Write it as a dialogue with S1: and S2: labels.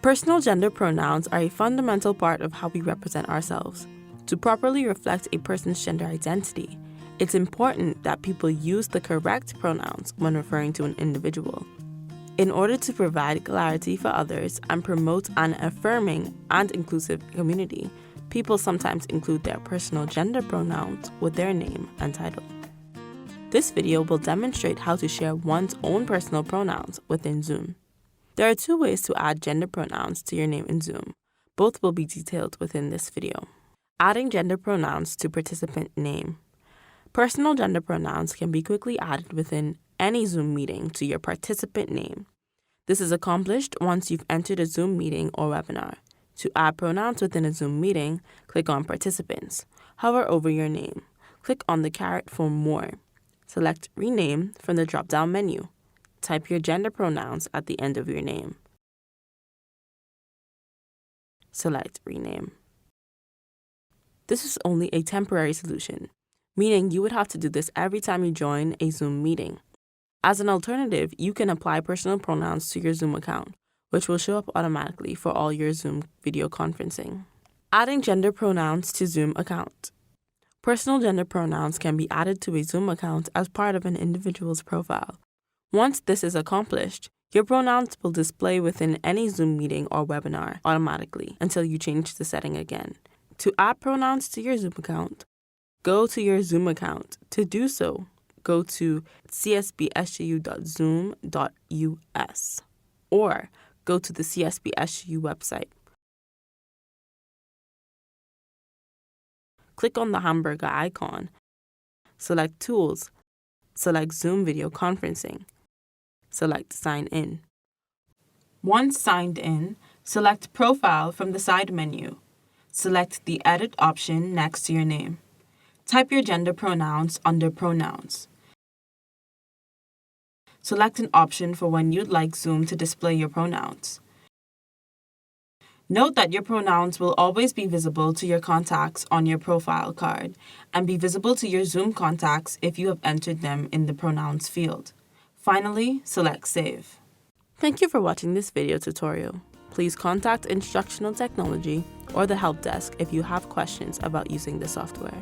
S1: Personal gender pronouns are a fundamental part of how we represent ourselves. To properly reflect a person's gender identity, it's important that people use the correct pronouns when referring to an individual. In order to provide clarity for others and promote an affirming and inclusive community, people sometimes include their personal gender pronouns with their name and title. This video will demonstrate how to share one's own personal pronouns within Zoom. There are 2 ways to add gender pronouns to your name in Zoom. Both will be detailed within this video. Adding gender pronouns to participant name. Personal gender pronouns can be quickly added within any Zoom meeting to your participant name. This is accomplished once you've entered a Zoom meeting or webinar. To add pronouns within a Zoom meeting, click on Participants. Hover over your name. Click on the caret for More. Select Rename from the drop-down menu. Type your gender pronouns at the end of your name. Select Rename. This is only a temporary solution, meaning you would have to do this every time you join a Zoom meeting. As an alternative, you can apply personal pronouns to your Zoom account, which will show up automatically for all your Zoom video conferencing. Adding gender pronouns to Zoom account. Personal gender pronouns can be added to a Zoom account as part of an individual's profile. Once this is accomplished, your pronouns will display within any Zoom meeting or webinar automatically until you change the setting again. To add pronouns to your Zoom account, go to your Zoom account. To do so, go to csb+SJU.zoom.us or go to the CSB+SJU website. Click on the hamburger icon, select Tools, select Zoom Video Conferencing, select Sign In. Once signed in, select Profile from the side menu. Select the Edit option next to your name. Type your gender pronouns under Pronouns. Select an option for when you'd like Zoom to display your pronouns. Note that your pronouns will always be visible to your contacts on your profile card and be visible to your Zoom contacts if you have entered them in the Pronouns field. Finally, select Save. Thank you for watching this video tutorial. Please contact Instructional Technology or the help desk if you have questions about using the software.